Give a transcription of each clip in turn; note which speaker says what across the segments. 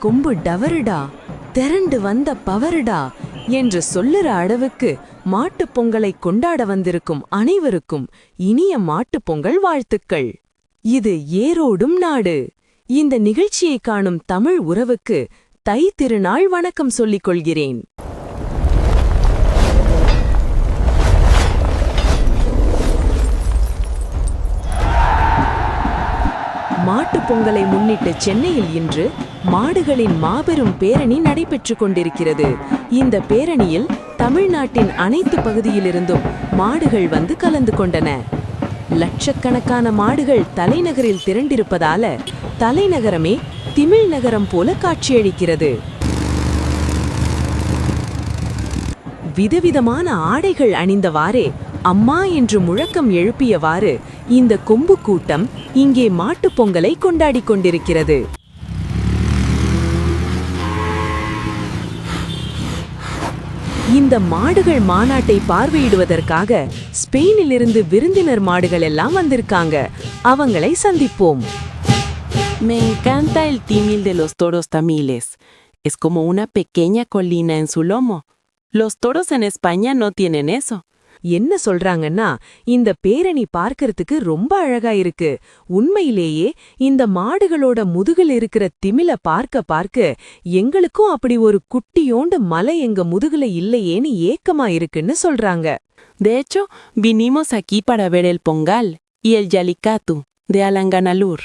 Speaker 1: கொம்பு டவருடா, திரண்டு வந்த பவருடா என்று சொல்லுற அளவுக்கு மாட்டுப் பொங்கலை கொண்டாட வந்திருக்கும் அனைவருக்கும் இனிய மாட்டுப் பொங்கல் வாழ்த்துக்கள். இது ஏரோடும் நாடு. இந்த நிகழ்ச்சியை காணும் தமிழ் உறவுக்கு தை திருநாள் வணக்கம் சொல்லிக் கொள்கிறேன். மாட்டுப் பொங்கலை முன்னிட்டு சென்னையில் இன்று மாடுகளின் மாபெரும் பேரணி நடைபெற்றுக் கொண்டிருக்கிறது. இந்த பேரணியில் தமிழ்நாட்டின் அனைத்து பகுதியிலிருந்தும் மாடுகள் வந்து கலந்து கொண்டன. லட்சக்கணக்கான மாடுகள் தலைநகரில் திரண்டிருப்பதால தலைநகரமே திமிழ் நகரம் போல காட்சியளிக்கிறது. விதவிதமான ஆடைகள் அணிந்தவாறே அம்மா என்று முழக்கம் எழுப்பியவாறு இந்த கொம்பு கூட்டம் இங்கே மாட்டுப் பொங்கலை கொண்டாடிக் கொண்டிருக்கிறது. இந்த மாடுகள் மாநாட்டை பார்வையிடுவதற்காக ஸ்பெயினிலிருந்து விருந்தினர் மாடுகள் எல்லாம் வந்திருக்காங்க. அவங்களை சந்திப்போம்.
Speaker 2: Me encanta el tímil de los toros tamiles. Es como una pequeña colina en su lomo. Los toros en España no tienen eso.
Speaker 1: என்ன சொல்றாங்கன்னா, இந்த பேரணி பார்க்கறதுக்கு ரொம்ப அழகா இருக்கு. உண்மையிலேயே இந்த மாடுகளோட முதுகில் இருக்கிற திமில பார்க்க எங்களுக்கும் அப்படி ஒரு குட்டியோண்டு மலை எங்க முதுகுல இல்லையேன்னு ஏக்கமா இருக்குன்னு சொல்றாங்க.
Speaker 2: De hecho, vinimos aquí para ver el Pongal y el Jallicatu de Alanganalur.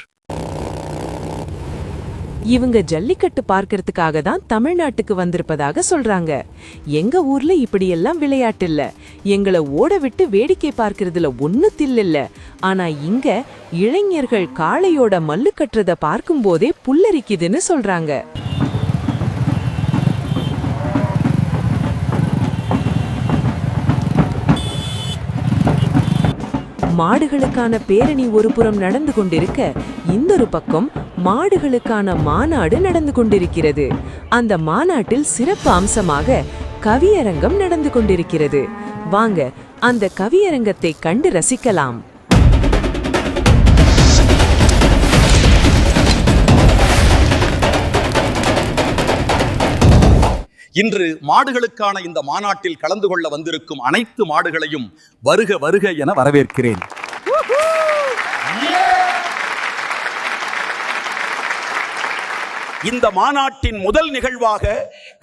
Speaker 1: இவங்க ஜல்லிக்கட்டு பார்க்கறதுக்காக தான் தமிழ்நாட்டுக்கு வந்திருப்பதாக சொல்றாங்க. எங்க ஊர்ல இப்படியெல்லாம் விளையாட்டு இல்ல. எங்களை ஓட விட்டு வேடிக்கை பார்க்கறதுல ஒண்ணு தில்லில்ல. ஆனா இங்க இளைஞர்கள் காளையோட மல்லு கட்டுறத பார்க்கும்போதே புல்லரிக்குதுன்னு சொல்றாங்க. மாடுகளுக்கான பேரணி ஒரு புறம் நடந்து கொண்டிருக்க, இன்னொரு பக்கம் மாடுகளுக்கான மாநாடு நடந்து கொண்டிருக்கிறது. அந்த மாநாட்டில் சிறப்பு அம்சமாக கவியரங்கம் நடந்து கொண்டிருக்கிறது. வாங்க அந்த கவியரங்கத்தை கண்டு ரசிக்கலாம்.
Speaker 3: இன்று மாடுகளுக்கான இந்த மாநாட்டில் கலந்து கொள்ள வந்திருக்கும் அனைத்து மாடுகளையும் வருக வருக என வரவேற்கிறேன். இந்த மாநாட்டின் முதல் நிகழ்வாக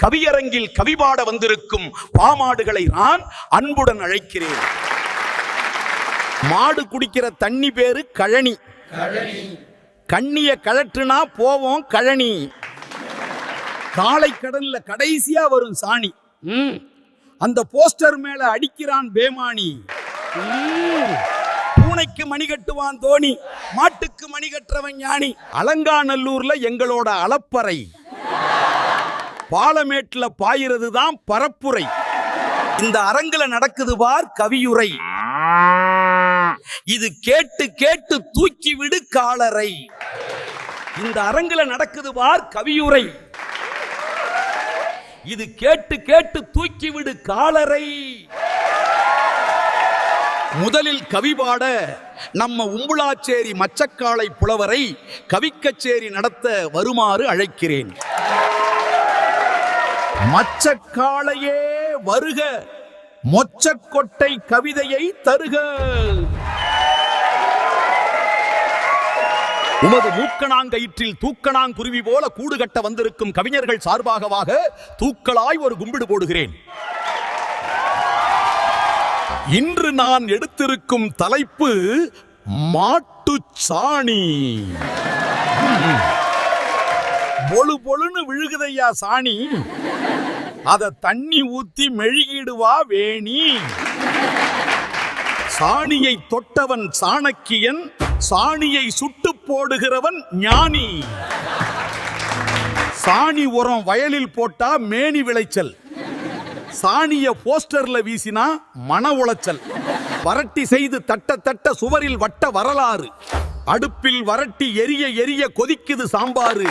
Speaker 3: கவியரங்கில் கவிபாட வந்திருக்கும் பாமாடுகளை நான் அன்புடன் அழைக்கிறேன். மாடு குடிக்கிற தண்ணி பேரு கழனி. கண்ணிய கழற்றுனா போவோம் கழனி. காளை கடல்ல கடைசியா வரும் சாணி. அந்த போஸ்டர் மேல அடிக்கிறான் பேமானி. பூனைக்கு மணி கட்டுவான் தோனி, மாட்டுக்கு மணி கட்டுறவன் ஞானி. அலங்காநல்லூர்ல எங்களோட அளப்பறை, பாலமேட்ல பாயிறது தான் பரப்புரை. இந்த அரங்குல நடக்குது பார் கவியுரை. இது கேட்டு கேட்டு தூக்கி விடு காலரை. இந்த அரங்குல நடக்குது பார் கவியுரை. இது கேட்டு கேட்டு தூக்கிவிடு காலரை. முதலில் கவிபாட நம்ம உம்புளாச்சேரி மச்சக்காளை புலவரை கவிக்கச்சேரி நடத்த வருமாறு அழைக்கிறேன். மச்சக்காளையே வருக, மொச்சக்கொட்டை கவிதையை தருக. உமது மூக்கணாங்கயிற்றில் தூக்கணாங்குருவி போல கூடு கட்ட வந்திருக்கும் கவிஞர்கள் சார்பாகவாக தூக்களாய் ஒரு கும்பிடு போடுகிறேன். இன்று நான் எடுத்திருக்கும் தலைப்பு மாட்டுச்சாணி. பொழு பொழுன்னு விழுகுதையா சாணி, அத தண்ணி ஊத்தி மெழுகிடுவா வேணி. சாணியை தொட்டவன் சாணக்கியன், சாணியை சுட்டு போடுகிறவன் ஞானி. சாணி உரம் வயலில் போட்டா மேனி விளைச்சல், சாணிய போஸ்டர்ல வீசினா மன உளைச்சல். வரட்டி செய்து தட்ட தட்ட சுவரில் வட்ட வரலாறு, அடுப்பில் வரட்டி எரிய எரிய கொதிக்குது சாம்பாரு.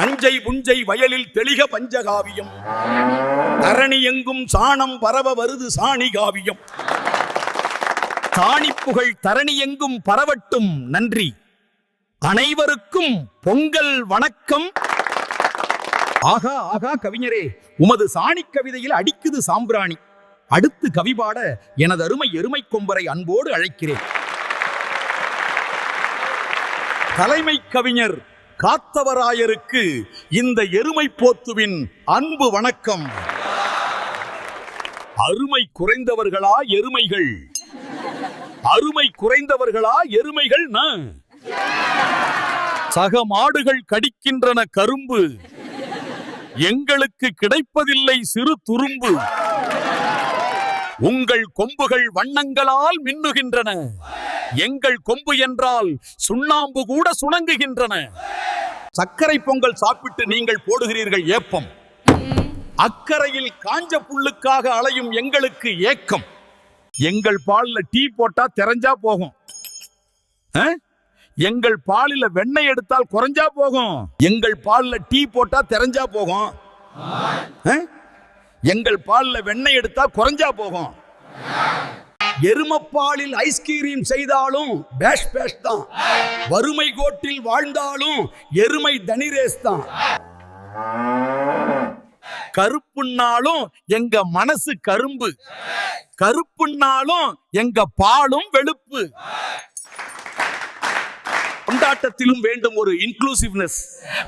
Speaker 3: நஞ்சை புஞ்சை வயலில் தெளிக பஞ்சகாவியம், தரணி எங்கும் சாணம் பரவ வருது சாணி காவியம். தாணிப்புகழ் தரணி எங்கும் பரவட்டும் நன்றி. அனைவருக்கும் பொங்கல் வணக்கம். ஆகா ஆகா கவிஞரே, உமது சாணி கவிதையில் அடிக்குது சாம்பிராணி. அடுத்து கவிபாட எனது அருமை எருமை கொம்பரை அன்போடு அழைக்கிறேன். தலைமை கவிஞர் காத்தவராயருக்கு இந்த எருமை போத்துவின் அன்பு வணக்கம். அருமை குறைந்தவர்களா எருமைகள், அருமை குறைந்தவர்களா எருமைகள். சக மாடுகள் கடிக்கின்றன கரும்பு, எங்களுக்கு கிடைப்பதில்லை சிறு துரும்பு. உங்கள் கொம்புகள் வண்ணங்களால் மின்னுகின்றன, எங்கள் கொம்பு என்றால் சுண்ணாம்பு கூட சுணங்குகின்றன. சர்க்கரை பொங்கல் சாப்பிட்டு நீங்கள் போடுகிறீர்கள் ஏப்பம், அக்கறையில் காஞ்ச புல்லுக்காக அலையும் எங்களுக்கு ஏக்கம். எங்கள் பால்ல டீ போட்டா தெரிஞ்சா போகும், எங்கள் பாலில வெண்ணெய் எடுத்தால் குறைஞ்சா போகும். எங்கள் பால்ல டீ போட்டா தெரிஞ்சா போகும், எங்கள் பால்ல வெண்ணெய் எடுத்தா குறைஞ்சா போகும். எருமப்பாலில் ஐஸ்கிரீம் செய்தாலும் பேஷ் பேஷ் தான், வறுமை கோட்டில் வாழ்ந்தாலும் எருமை தனிரேஸ் தான். கருப்புன்னாலும் எங்க மனசு கரும்பு, கருப்புன்னாலும் எங்க பாலும் வெளுப்பு. கொண்டாட்டத்திலும் வேண்டும் ஒரு இன்க்ளூசிவ்னஸ்,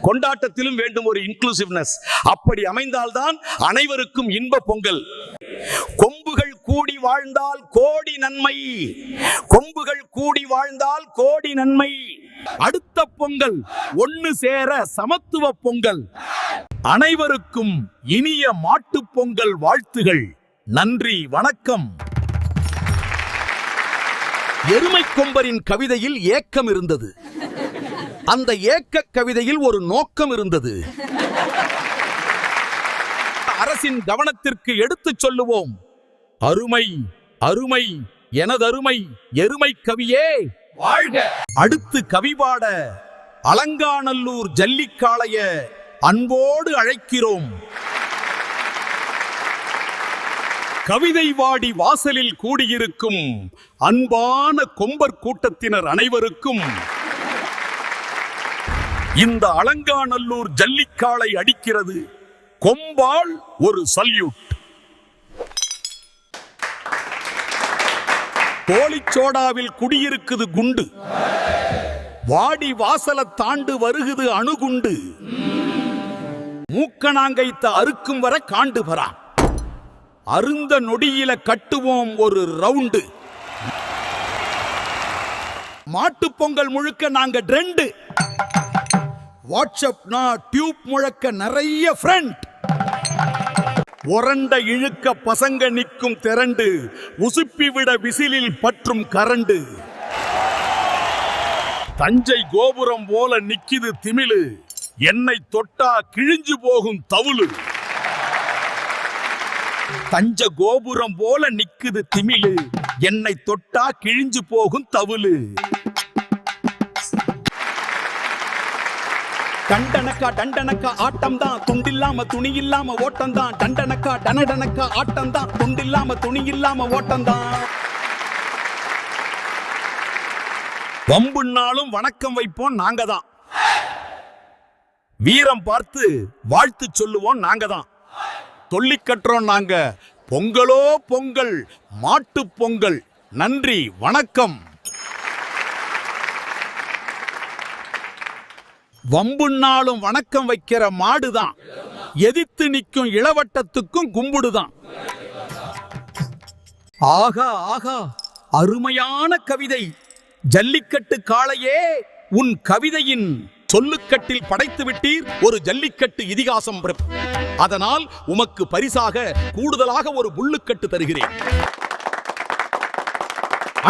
Speaker 3: கொண்டாட்டத்திலும் வேண்டும் ஒரு இன்க்ளூசிவ்னஸ். அப்படி அமைந்தால்தான் அனைவருக்கும் இன்ப பொங்கல். கொம்புகள் கூடி வாழ்ந்தால் கோடி நன்மை, கொம்புகள் கூடி வாழ்ந்தால் கோடி நன்மை. அடுத்த பொங்கல் ஒன்னு சேர சமத்துவ பொங்கல். அனைவருக்கும் இனிய மாட்டுப் பொங்கல் வாழ்த்துகள். நன்றி, வணக்கம். எருமை கொம்பரின் கவிதையில் ஏக்கம் இருந்தது, அந்த ஏக்க கவிதையில் ஒரு நோக்கம் இருந்தது. அரசின் கவனத்திற்கு எடுத்துச் சொல்லுவோம். அருமை அருமை எனதருமை எருமை கவியே வாழ்க. அடுத்து கவிபாட அலங்காநல்லூர் ஜல்லிக்காளைய அன்போடு அழைக்கிறோம். கவிதை வாடி வாசலில் கூடியிருக்கும் அன்பான கொம்பர் கூட்டத்தினர் அனைவருக்கும் இந்த அலங்காநல்லூர் ஜல்லிக்காளை அடிக்கிறது கொம்பால் ஒரு சல்யூட். கோழிச்சோடாவில் குடியிருக்குது குண்டு, வாடி வாசல தாண்டு வருகுது அணுகுண்டு. மூக்கணாங்கைத்த அறுக்கும் வர காண்டு வரா, அருந்த நொடியில கட்டுவோம் ஒரு ரவுண்டு. மாட்டுப் பொங்கல் முழுக்க நாங்க ட்ரெண்டு, வாட்ஸ்அப்னா டியூப் முழக்க நிறைய ஃப்ரெண்ட். ஒரண்ட இழுக்க பசங்க நிற்கும் திரண்டு, உசுப்பி விட விசிலில் பற்றும் கரண்டு. தஞ்சை கோபுரம் போல நிக்கிது திமிழு, என்னை தொட்டா கிழிஞ்சு போகும் தவுளு. தஞ்ச கோபுரம் போல நிக்குது திமிழு, என்னை தொட்டா கிழிஞ்சு போகும் தவுளு. டண்டனக்கா டண்டனக்கா ஆட்டம் தான், துண்டில்லாம துணி இல்லாம ஓட்டம் தான். டண்டனக்கா டனடனக்கா ஆட்டம் தான், துண்டில்லாம துணி இல்லாம ஓட்டம் தான். வம்புன்னாலும் வணக்கம் வைப்போம் நாங்க தான், வீரம் பார்த்து வாழ்த்து சொல்லுவோம் நாங்க தான். சொல்லி கட்டுறோம் நாங்க பொங்கலோ பொங்கல், மாட்டு பொங்கல். நன்றி, வணக்கம். வம்புன்னாலும் வணக்கம் வைக்கிற மாடுதான், எதிர்த்து நிற்கும் இளவட்டத்துக்கும் கும்புடுதான். ஆகா ஆகா, அருமையான கவிதை. ஜல்லிக்கட்டு காளையே, உன் கவிதையின் சொல்லுக்கட்டில் படைத்து விட்டீர் ஒரு ஜல்லிக்கட்டு இதிகாசம். அதனால் உமக்கு பரிசாக கூடுதலாக ஒரு புல்லுக்கட்டு தருகிறேன்.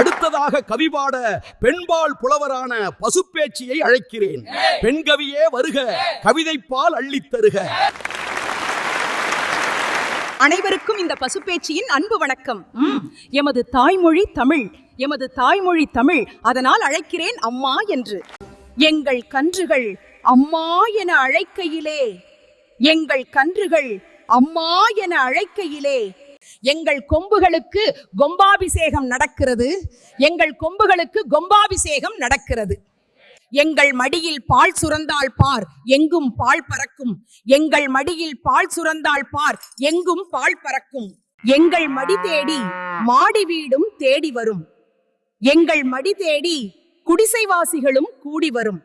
Speaker 3: அடுத்ததாக கவிபாட பெண்பால் புலவரான பசுப்பேச்சியை அழைக்கிறேன். பெண்கவியே வருக, கவிதைப்பால் அள்ளித் தருக.
Speaker 4: அனைவருக்கும் இந்த பசுப்பேச்சியின் அன்பு வணக்கம். எமது தாய்மொழி தமிழ், எமது தாய்மொழி தமிழ், அதனால் அழைக்கிறேன் அம்மா என்று. எங்கள் கன்றுகள் அம்மா என அழைக்கையிலே, எங்கள் கன்றுகள் அம்மா என அழைக்கையிலே எங்கள் கொம்புகளுக்கு கொம்பாபிஷேகம் நடக்கிறது, எங்கள் கொம்புகளுக்கு கொம்பாபிஷேகம் நடக்கிறது. எங்கள் மடியில் பால் சுரந்தாள் பார் எங்கும் பால் பறக்கும். எங்கள் மடியில் பால் சுரந்தாள் பார் எங்கும் பால் பறக்கும். எங்கள் மடி தேடி மாடி வீடும் தேடி வரும். எங்கள் மடி தேடி குடிசைவாசிகளும் கூடி வரும்.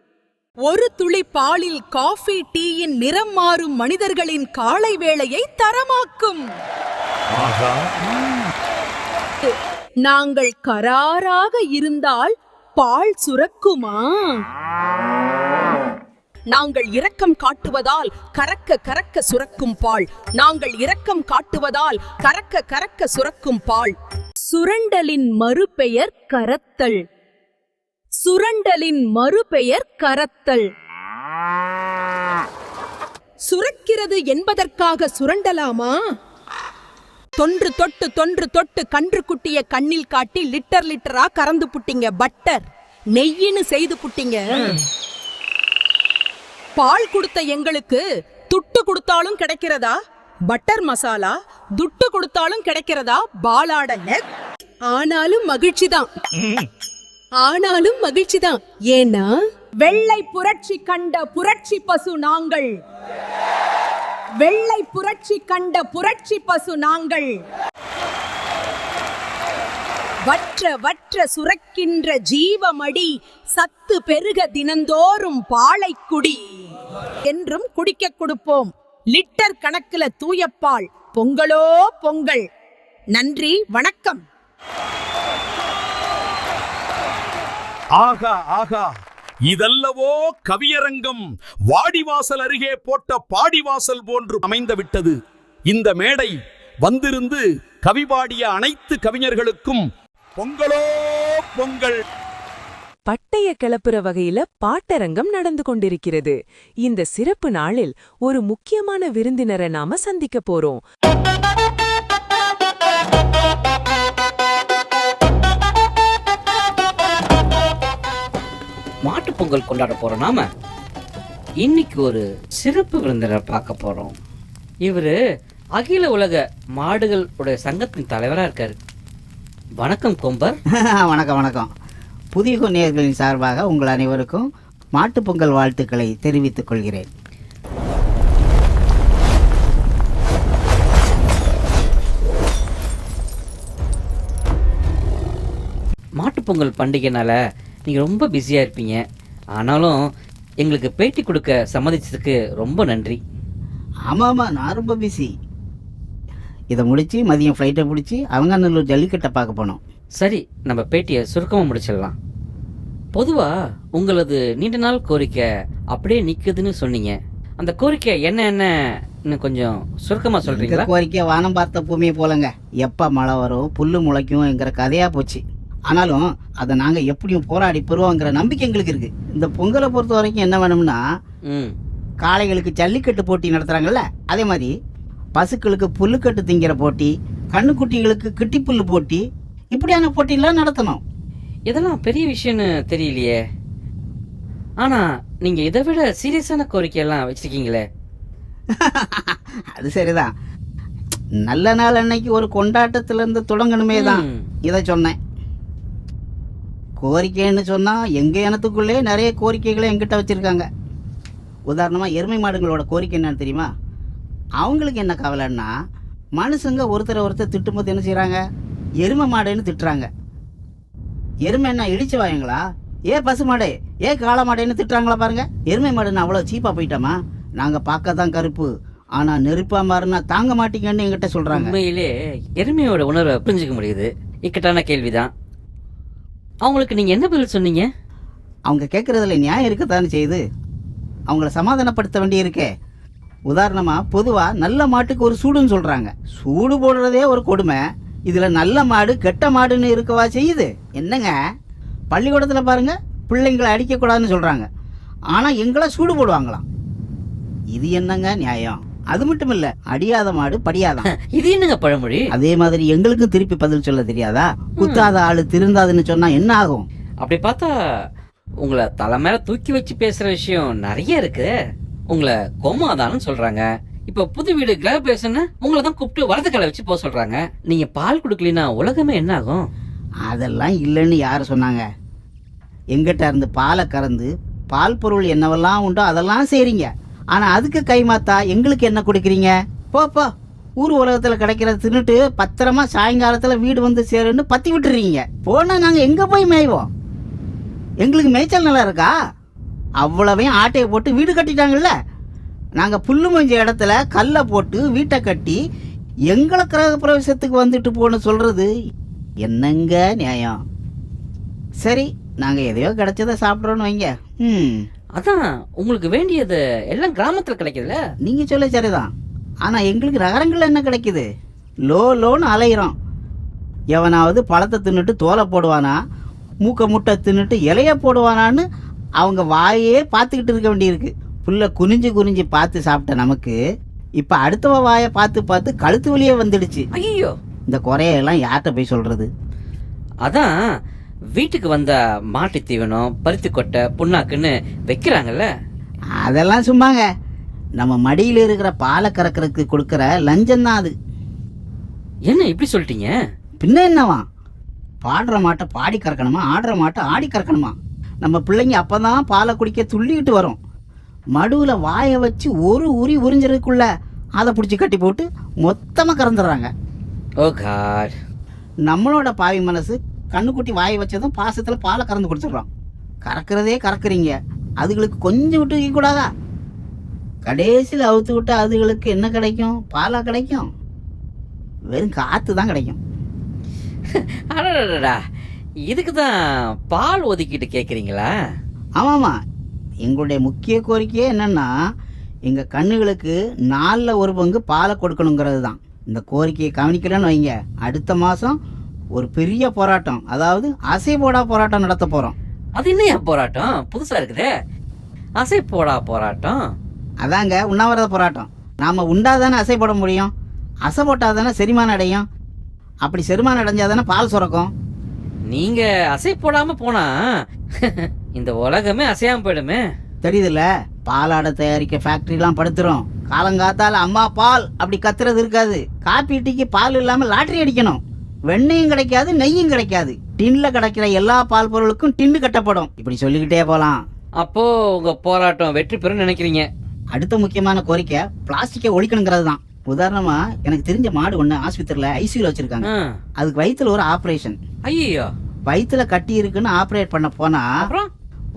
Speaker 4: ஒரு துளி பாலில் காஃபி டீயின் நிறம் மாறும் மனிதர்களின் காலை வேளையை தரமாக்கும். நாங்கள் கராராக இருந்தால் பால் சுரக்குமா? நாங்கள் இரக்கம் காட்டுவதால் கறக்க கறக்க சுரக்கும் பால். நாங்கள் இரக்கம் காட்டுவதால் கறக்க கறக்க சுரக்கும் பால். சுரண்டலின் மறுபெயர் கரத்தல். சுரண்டலின் மறுபெயர் கரத்தல். சுரக்கிறது என்பதற்காக சுரண்டலாமா? தொன்று தொட்டு கன்று குட்டிய கண்ணில் காட்டி லிட்டர் லிட்டரா கறந்து புட்டிங்க. பட்டர் நெய்யின்னு செய்து புட்டிங்க. பால் கொடுத்த எங்களுக்கு துட்டு கொடுத்தாலும் கிடைக்கிறதா? பட்டர் மசாலா துட்டு கொடுத்தாலும் கிடைக்கிறதா? பாலாடல்ல. ஆனாலும் மகிழ்ச்சிதான். ஆனாலும் மகிழ்ச்சிதான். ஏன்னா வெள்ளை புரட்சி கண்ட புரட்சி பசு நாங்கள். வெள்ளை புரட்சி கண்ட புரட்சி பசு நாங்கள். வற்ற வற்ற சுரக்கின்ற ஜீவமடி சத்து பெருக தினந்தோறும் பாலை குடி என்றும் குடிக்க கொடுப்போம். லிட்டர் கணக்குல தூயப்பால். பொங்கலோ பொங்கல். நன்றி, வணக்கம்.
Speaker 3: ஆகா ஆகா, இதல்லவோ கவியரங்கம். வாடிவாசல் அருகே போட்ட பாடிவாசல் போன்று அமைந்து விட்டது இந்த மேடை. வந்திருந்து கவிபாடிய அனைத்து கவிஞர்களுக்கும் பொங்கலோ பொங்கல்.
Speaker 1: பட்டைய கிளப்புற வகையில பாட்டரங்கம் நடந்து கொண்டிருக்கிறது. இந்த சிறப்பு நாளில் ஒரு முக்கியமான விருந்தினரை நாம சந்திக்க போறோம்.
Speaker 5: மாட்டுப் பொங்கல் கொண்டாட போறோம். நாம இன்னைக்கு ஒரு சிறப்பு விருந்தினர் பார்க்க போறோம். இவரு அகில உலக மாடுகள் உடைய சங்கத்தின் தலைவரா இருக்காரு. வணக்கம் கொம்பர்.
Speaker 6: வணக்கம் வணக்கம். புதிய நேயர்களின் சார்பாக உங்கள் அனைவருக்கும் மாட்டுப் பொங்கல் வாழ்த்துக்களை தெரிவித்துக் கொள்கிறேன்.
Speaker 5: மாட்டுப் பொங்கல் பண்டிகைனால நீங்கள் ரொம்ப பிஸியாக இருப்பீங்க. ஆனாலும் எங்களுக்கு பேட்டி கொடுக்க சம்மதிச்சதுக்கு ரொம்ப நன்றி.
Speaker 6: ஆமாம், நான் ரொம்ப பிஸி. இதை முடித்து மதியம் ஃப்ளைட்டை பிடிச்சி அவங்கநல்லூர் ஜல்லிக்கட்டை பார்க்க போனோம்.
Speaker 5: சரி, நம்ம பேட்டியை சுருக்கமாக முடிச்சிடலாம். பொதுவாக உங்களது நீண்ட நாள் கோரிக்கை அப்படியே நிற்குதுன்னு சொன்னீங்க. அந்த கோரிக்கை என்னன்னு கொஞ்சம் சுருக்கமாக சொல்கிறீங்களா?
Speaker 6: கோரிக்கை வானம் பார்த்த பூமியை போலங்க. எப்போ மழை வரும் புல்லு முளைக்கும்ங்கிற கதையாக போச்சு. ஆனாலும் அதை நாங்கள் எப்படியும் போராடி பெறுவோங்கிற நம்பிக்கை எங்களுக்கு இருக்குது. இந்த பொங்கலை பொறுத்த வரைக்கும் என்ன வேணும்னா, காளைகளுக்கு ஜல்லிக்கட்டு போட்டி நடத்துகிறாங்கல்ல, அதே மாதிரி பசுக்களுக்கு புல்லுக்கட்டு திங்கிற போட்டி, கண்ணுக்குட்டிகளுக்கு கிட்டிப்புல்லு போட்டி, இப்படியான போட்டியெல்லாம் நடத்தணும்.
Speaker 5: இதெல்லாம் பெரிய விஷயம்னு தெரியலையே. ஆனால் நீங்கள் இதை விட சீரியஸான கோரிக்கையெல்லாம் வச்சுருக்கீங்களே.
Speaker 6: அது சரிதான். நல்ல நாள் அன்னைக்கு ஒரு கொண்டாட்டத்திலேருந்து தொடங்கணுமே தான் இதை சொன்னேன். கோரிக்கைன்னு சொன்னால் எங்கள் இனத்துக்குள்ளே நிறைய கோரிக்கைகளை எங்கிட்ட வச்சுருக்காங்க. உதாரணமாக எருமை மாடுங்களோட கோரிக்கை என்னன்னு தெரியுமா? அவங்களுக்கு என்ன கவலைன்னா, மனுஷங்க ஒருத்தர் திட்டும்போது என்ன செய்கிறாங்க? எருமை மாடுன்னு திட்டுறாங்க. எருமை என்ன இடிச்சு வாயுங்களா? பசு மாடு, காளை மாடுன்னு திட்டுறாங்களா பாருங்க. எருமை மாடுன்னு அவ்வளோ சீப்பாக போயிட்டோமா? நாங்கள் பார்க்க தான் கருப்பு, ஆனால் நெருப்பா மாறினா தாங்க மாட்டீங்கன்னு எங்கிட்ட சொல்கிறாங்க.
Speaker 5: உண்மையிலே எருமையோட உணர்வை புரிஞ்சுக்க முடியுது. இக்கட்டான கேள்விதான். அவங்களுக்கு நீங்கள் என்ன பதில் சொன்னீங்க?
Speaker 6: அவங்க கேட்குறதுல நியாயம் இருக்கத்தானே செய்யுது. அவங்கள சமாதானப்படுத்த வேண்டியிருக்கே. உதாரணமாக பொதுவாக நல்ல மாட்டுக்கு ஒரு சூடுன்னு சொல்கிறாங்க. சூடு போடுறதே ஒரு கொடுமை. இதில் நல்ல மாடு கெட்ட மாடுன்னு இருக்கவா செய்யுது? என்னங்க, பள்ளிக்கூடத்தில் பாருங்கள், பிள்ளைங்களை அடிக்கக்கூடாதுன்னு சொல்கிறாங்க, ஆனால் எங்களை சூடு போடுவாங்களாம். இது என்னங்க நியாயம்? அது மட்டும் இல்லை, அடியாத மாடு படியாதான்.
Speaker 5: இது என்னங்க பழமொழி?
Speaker 6: அதே மாதிரி எங்களுக்கும் திருப்பி பதில் சொல்ல தெரியாதா? குத்தாத ஆளு திருந்தாதுன்னு சொன்னா என்ன ஆகும்?
Speaker 5: அப்படி பார்த்தா உங்களை தலை மேல தூக்கி வச்சு பேசுற விஷயம் நிறைய இருக்கு. உங்களை கோமாதான்னு சொல்றாங்க. இப்ப புது வீடு கிரகபிரவேசம்னா உங்களை தான் கூப்பிட்டு வரது கடை வச்சு போக சொல்றாங்க. நீங்க பால் கொடுக்கலனா உலகமே என்ன ஆகும்?
Speaker 6: அதெல்லாம் இல்லைன்னு யாரு சொன்னாங்க? எங்கிட்ட இருந்து பாலை கறந்து பால் பொருள் என்னவெல்லாம் உண்டோ அதெல்லாம் செய்றீங்க. ஆனா அதுக்கு கைமாத்தா எங்களுக்கு என்ன கொடுக்குறீங்க? போ ஊர் உலகத்துல கிடைக்கிற தின்னுட்டு பத்திரமா சாயங்காலத்துல வீடு வந்து சேருன்னு பத்தி விட்டுறீங்க. போனா நாங்க எங்க போய் மேய்வோம்? எங்களுக்கு மேய்ச்சல் நல்லா இருக்கா? அவ்வளவையும் ஆட்டையை போட்டு வீடு கட்டிட்டாங்கல்ல. நாங்க புல்லு மஞ்ச இடத்துல கல்லை போட்டு வீட்டை கட்டி எங்களை கிரக பிரவேசத்துக்கு வந்துட்டு போன்னு சொல்றது என்னங்க நியாயம்? சரி, நாங்க எதையோ கிடைச்சதை சாப்பிட்றோன்னு வைங்க.
Speaker 5: அதான் உங்களுக்கு வேண்டியது எல்லாம் கிராமத்துல கிடைக்குதுல்ல.
Speaker 6: நீங்க சொல்ல சரிதான். ஆனா எங்களுக்கு நகரங்கள்ல என்ன கிடைக்குது? லோன்னு அலையிறோம். எவனாவது பழத்தை தின்னுட்டு தோலை போடுவானா, மூக்க முட்டை தின்னுட்டு இலைய போடுவானான்னு அவங்க வாயே பார்த்துக்கிட்டு இருக்க வேண்டியிருக்கு. புல்ல குனிஞ்சு பார்த்து சாப்பிட்ட நமக்கு இப்ப அடுத்தவ வாயை பார்த்து கழுத்து வலியே வந்துடுச்சு.
Speaker 5: ஐயோ,
Speaker 6: இந்த குறையெல்லாம் யார்கிட்ட போய் சொல்றது?
Speaker 5: அதான் வீட்டுக்கு வந்த மாட்டு தீவனம், பருத்தி கொட்டை, புண்ணாக்குன்னு வைக்கிறாங்கல்ல.
Speaker 6: அதெல்லாம் சும்மாங்க. நம்ம மடியில் இருக்கிற பாலை கறக்கிறதுக்கு கொடுக்குற லஞ்சம் தான் அது.
Speaker 5: என்ன இப்படி சொல்லிட்டீங்க?
Speaker 6: பின்ன என்னவா? பாடுற மாட்டை பாடி கறக்கணுமா, ஆடுற மாட்டை ஆடி கறக்கணுமா? நம்ம பிள்ளைங்க அப்பதான் பாலை குடிக்க துள்ளிக்கிட்டு வரும். மடுவில் வாயை வச்சு ஒரு உரி உறிஞ்சதுக்குள்ள அதை பிடிச்சி கட்டி போட்டு மொத்தமாக கறந்துடுறாங்க.
Speaker 5: ஓ காட்.
Speaker 6: நம்மளோட பாவி மனசு கண்ணுக்குட்டி வாயை வச்சதும் பாசத்தில் பாலை கறந்து குடிச்சிடுறோம். கறக்கிறதே கறக்குறீங்க, அதுகளுக்கு கொஞ்சம் விட்டு வைக்க கூடாதா? கடைசியில் அவுத்து விட்டு அதுகளுக்கு என்ன கிடைக்கும்? பாலா கிடைக்கும்? வெறும் காற்று தான் கிடைக்கும்.
Speaker 5: அடடடா, இதுக்கு தான் பால் ஒதுக்கிட்டு கேட்குறீங்களா?
Speaker 6: ஆமாம்மா, எங்களுடைய முக்கிய கோரிக்கையே என்னன்னா எங்கள் கண்ணுகளுக்கு 4 பங்கு பாலை கொடுக்கணுங்கிறது தான். இந்த கோரிக்கையை கவனிக்கலன்னு வைங்க, அடுத்த மாதம் ஒரு பெரிய போராட்டம், அதாவது அசை போடா போராட்டம் நடத்த போகிறோம்.
Speaker 5: அது என்னையா போராட்டம்? புதுசாக இருக்குதே. அசை போடா போராட்டம்?
Speaker 6: அதாங்க உண்ணாவிரத போராட்டம். நாம் உண்டாதானே அசை போட முடியும், அசை போட்டால் தானே செரிமானம் அடையும். அப்படி செரிமானம் அடைஞ்சால் தானே பால் சுரக்கும்.
Speaker 5: நீங்க அசை போடாம போனா இந்த உலகமே அசையாம போயிடுமே.
Speaker 6: தெரியுதுல்ல, பாலாடை தயாரிக்க ஃபேக்டரிலாம் படுத்துரும். காலங்காத்தால அம்மா பால் அப்படி கத்துறது இருக்காது. காப்பி டீக்கு பால் இல்லாமல் லாட்டரி அடிக்கணும். வெண்ணையும் கிடைக்காது, நெய்யும் கிடைக்காது. டின்ல கிடைக்கிற எல்லா பால் பொருளுக்கும் டின்னு கட்டப்படும். இப்படி சொல்லிக்கிட்டே போகலாம்.
Speaker 5: அப்போ உங்க போராட்டம் வெற்றி பெறும் நினைக்கிறீங்க?
Speaker 6: அடுத்த முக்கியமான கோரிக்கை பிளாஸ்டிக்கை ஒழிக்கணுங்கிறது தான். உதாரணமா எனக்கு தெரிஞ்ச மாடு ஒன்று ஆஸ்பத்திரியில் ஐசியூல வச்சிருக்காங்க. அதுக்கு வயிற்றுல ஒரு ஆப்ரேஷன்.
Speaker 5: ஐயோ,
Speaker 6: வயிற்றுல கட்டி இருக்குன்னு ஆப்ரேட் பண்ண போனா
Speaker 5: அப்புறம்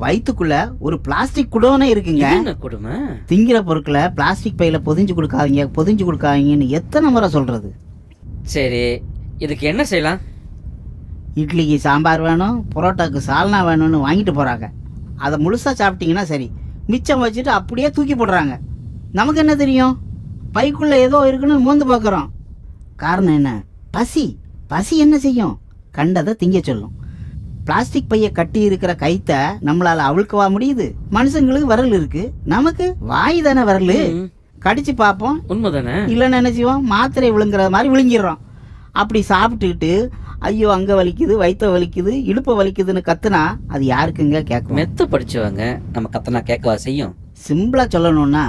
Speaker 6: வயிற்றுக்குள்ள ஒரு பிளாஸ்டிக் குடோனே இருக்குங்க.
Speaker 5: என்ன கொடுமை?
Speaker 6: திங்கிற பொருட்களை பிளாஸ்டிக் பையில பொதிஞ்சு கொடுக்காதீங்கன்னு எத்தனை முறை சொல்றது?
Speaker 5: சரி, இதுக்கு என்ன செய்யலாம்?
Speaker 6: இட்லிக்கு சாம்பார் வேணும், புரோட்டாக்கு சால்னா வேணும்னு வாங்கிட்டு போறாங்க. அதை முழுசா சாப்பிட்டீங்கன்னா சரி, மிச்சம் வச்சுட்டு அப்படியே தூக்கி போடுறாங்க. நமக்கு என்ன தெரியும்? பைக்குள்ள ஏதோ இருக்குன்னு மோந்து பார்க்குறோம். காரணம் என்ன? பசி என்ன செய்யும்? கண்டதை திங்க சொல்லும். பிளாஸ்டிக் பைய கட்டி இருக்கிற கைத்தை நம்மளால அவிழ்க்கவா முடியுது? மனுஷங்களுக்கு விரல் இருக்கு, நமக்கு வாய் தானே விரல். கடிச்சு பார்ப்போம்,
Speaker 5: உண்மைதானே?
Speaker 6: இல்லைன்னு என்ன செய்வோம்? மாத்திரை விழுங்குற மாதிரி விழுங்கிடுறோம். அப்படி சாப்பிட்டுக்கிட்டு ஐயோ அங்க வலிக்குது, வயிற்ற வலிக்குது, இடுப்ப வலிக்குதுன்னு கத்துனா அது யாருக்குங்க கேட்கும்?
Speaker 5: மெத்த படிச்சவங்க நம்ம கத்தனா கேட்கவா செய்யும்?
Speaker 6: சிம்பிளா சொல்லணும்னா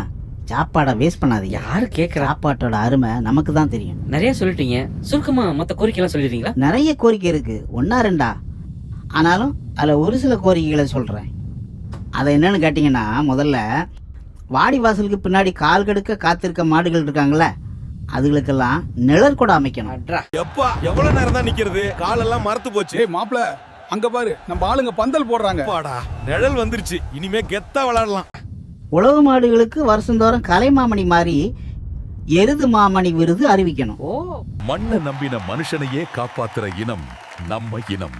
Speaker 6: சாப்பாடை வேஸ்ட் பண்ணாதீங்க.
Speaker 5: யாரு கேட்கறா?
Speaker 6: சாப்பாட்டோட அருமை நமக்கு தான் தெரியும்.
Speaker 5: நிறைய சொல்லிட்டீங்க, சுருக்கமா மத்த கோரிக்கைலாம் சொல்லிடுறீங்களா?
Speaker 6: நிறைய கோரிக்கை இருக்கு, 1 2. ஆனாலும் அதில் ஒரு சில கோரிக்கைகளை சொல்கிறேன். அதை என்னன்னு கேட்டிங்கன்னா, முதல்ல வாடி வாசலுக்கு பின்னாடி கால் கெடுக்க காத்திருக்க மாடுகள் இருக்காங்களே, அதுகளுக்கெல்லாம் நிழற்கூட அமைக்கணும்.
Speaker 3: எப்பா எவ்வளவு நேரம் தான் நிக்கிறது? காலெல்லாம் மரத்து போச்சு.
Speaker 7: ஏய் மாப்ள, அங்க பாரு, நம்ம ஆளுங்க பந்தல் போடுறாங்க.
Speaker 3: பாடா, நிழல் வந்துருச்சு, இனிமே கெத்தா விளையாடலாம்.
Speaker 6: உழவு மாடுகளுக்கு வருஷந்தோறும் கலைமாமணி மாதிரி எருது மாமணி விருது அறிவிக்கணும்.
Speaker 5: ஓ,
Speaker 8: மண்ணை நம்பின மனுஷனையே காப்பாத்துற இனம் நம்ம இனம்.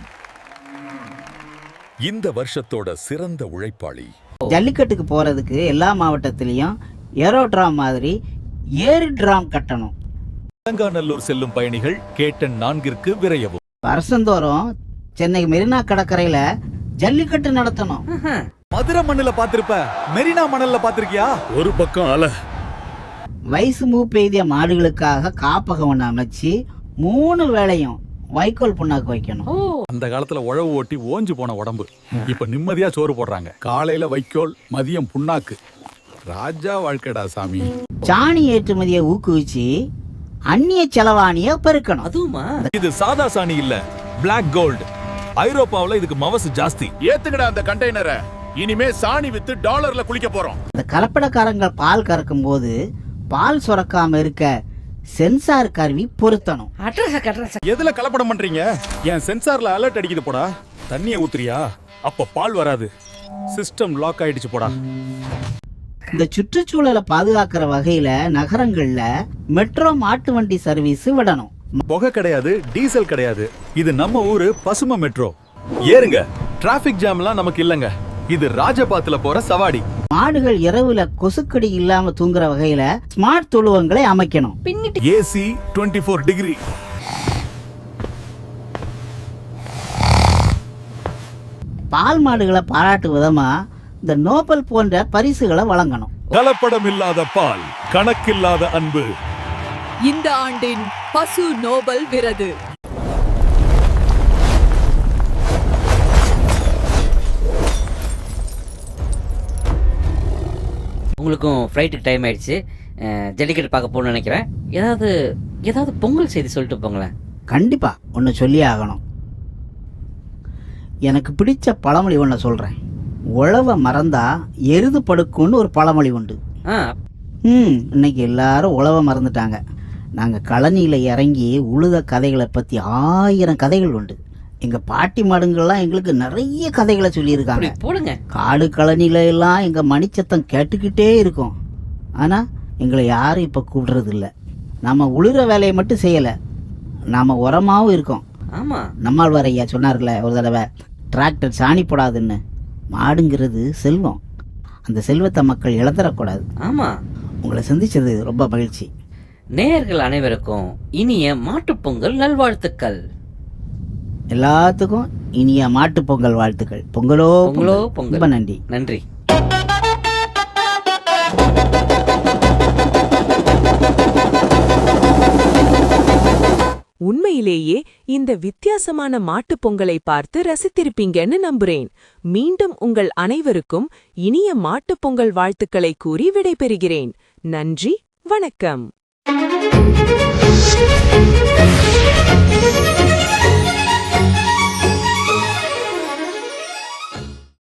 Speaker 8: இந்த வருஷத்தோட சிறந்த உழைப்பாளி.
Speaker 6: ஜல்லிக்கட்டுக்கு போறதுக்கு எல்லா மாவட்டத்திலையும் ஏரோட்ராம் மாதிரி ஏரி டிராம் கட்டணும்.
Speaker 8: அலங்காநல்லூர் செல்லும் பயணிகள் கேட்டன் 4 விரையவும்.
Speaker 6: வருஷந்தோறும் சென்னை மெரினா கடற்கரையில ஜல்லிக்கட்டு நடத்தணும்.
Speaker 3: மதுரை மண்ணுல பாத்திருப்ப, மெரினா மணல்ல பாத்திருக்கியா?
Speaker 8: ஒரு பக்கம் அல.
Speaker 6: வயசு மூப்பெய்திய மாடுகளுக்காக காப்பகம் ஒன்று அமைச்சு 3 வேளையும் வைக்கோல் புண்ணாக்கு வைக்கணும்.
Speaker 7: அந்த காலத்துல உழவு ஓட்டி ஓஞ்சு போன உடம்பு இப்ப நிம்மதியா சோறு போடுறாங்க. காலையில வைக்கோல், மதியம் புண்ணாக்கு. ராஜா வாழ்க்கைடா சாமி.
Speaker 6: சாணி ஏற்றுமதியை ஊக்குவிச்சு அந்நிய செலவாணிய பெருக்கணும்.
Speaker 5: அதுவுமா?
Speaker 8: இது சாதா சாணி இல்ல, பிளாக் கோல்டு. ஐரோப்பாவுல இதுக்கு மவசு ஜாஸ்தி.
Speaker 7: ஏத்துக்கடா அந்த கண்டெய்னரை.
Speaker 8: இனிமே சாணி வித்து டாலர்ல குளிக்க போறோம்.
Speaker 6: இந்த கலப்படக்காரங்க பால் கறக்கும் போது பால் சுரக்காம இருக்க சென்சார் கருவி பொருத்தணும்.
Speaker 7: எதுல கலப்படம் பண்றீங்க? என் சென்சார்ல அலர்ட் அடிக்குது போடா. தண்ணிய ஊத்துறியா? அப்ப பால் வராது. சிஸ்டம் லாக் ஆயிடுச்சு போடா.
Speaker 6: இந்த சுற்றுச்சூழலை பாதுகாக்கிற வகையில நகரங்கள்ல மெட்ரோ மாட்டு வண்டி சர்வீஸ் விடணும்.
Speaker 7: புகை கிடையாது, டீசல் கிடையாது. இது நம்ம ஊரு பசுமை மெட்ரோ. ஏறுங்க. டிராபிக் ஜாம்லாம் நமக்கு இல்லங்க. இது ராஜபாத்துல போற சவாடி.
Speaker 6: மாடுகள் இரவுல கொசுக்கடி இல்லாம தூங்குற வகையில ஸ்மார்ட் தொழுவங்களை அமைக்கணும்.
Speaker 7: AC 24 degree.
Speaker 6: பால் மாடுகளை பாராட்டு விதமா இந்த நோபல் போன்ற பரிசுகளை வழங்கணும்.
Speaker 7: கலப்படம் இல்லாத பால், கணக்கில்லாத அன்பு.
Speaker 1: இந்த ஆண்டின் பசு நோபல் விருது.
Speaker 5: உங்களுக்கும் ஃப்ளைட்டுக்கு டைம் ஆயிடுச்சு. ஜல்லிக்கட்டு பார்க்க போகணும்னு நினைக்கிறேன். ஏதாவது பொங்கல் செய்தி சொல்லிட்டு போங்களேன்.
Speaker 6: கண்டிப்பா ஒன்று சொல்லியே ஆகணும். எனக்கு பிடிச்ச பழமொழி ஒன்று சொல்றேன். உழவ மறந்தா எருது படுக்கும்னு ஒரு பழமொழி உண்டு. இன்னைக்கு எல்லாரும் உழவ மறந்துட்டாங்க. நாங்கள் கழனியில் இறங்கி உழுத கதைகளை பற்றி 1000 கதைகள் உண்டு. எங்கள் பாட்டி மாடுங்கள்லாம் எங்களுக்கு நிறைய கதைகளை சொல்லியிருக்காங்க.
Speaker 5: போடுங்க.
Speaker 6: காடு கழனில எல்லாம் எங்கள் மணிச்சத்தம் கேட்டுக்கிட்டே இருக்கும். ஆனால் எங்களை யாரும் இப்போ கூப்பிடுறது இல்லை. நம்ம உழுற வேலையை மட்டும் செய்யலை, நாம் உரமாகவும் இருக்கோம்.
Speaker 5: ஆமாம்,
Speaker 6: நம்மாழ்வார் ஐயா சொன்னார்ல ஒரு தடவை, டிராக்டர் சாணி போடாதுன்னு. மாடுங்கிறது செல்வம், அந்த செல்வத்தை மக்கள் இழந்துடக்கூடாது.
Speaker 5: ஆமாம்,
Speaker 6: உங்களை சந்திச்சது ரொம்ப மகிழ்ச்சி.
Speaker 5: நேயர்கள் அனைவருக்கும் இனிய மாட்டுப்பொங்கல் நல்வாழ்த்துக்கள்.
Speaker 6: எல்லாத்துக்கும் இனிய மாட்டுப் பொங்கல் வாழ்த்துக்கள். பொங்கலோ
Speaker 5: பொங்கலோ
Speaker 6: பொங்கல்.
Speaker 5: பொங்கல்.
Speaker 6: ரொம்ப நன்றி.
Speaker 5: நன்றி.
Speaker 1: உண்மையிலேயே இந்த வித்தியாசமான மாட்டுப் பொங்கலை பார்த்து ரசித்திருப்பீங்கன்னு நம்புறேன். மீண்டும் உங்கள் அனைவருக்கும் இனிய மாட்டுப் பொங்கல் வாழ்த்துக்களை கூறி விடைபெறுகிறேன். நன்றி, வணக்கம்.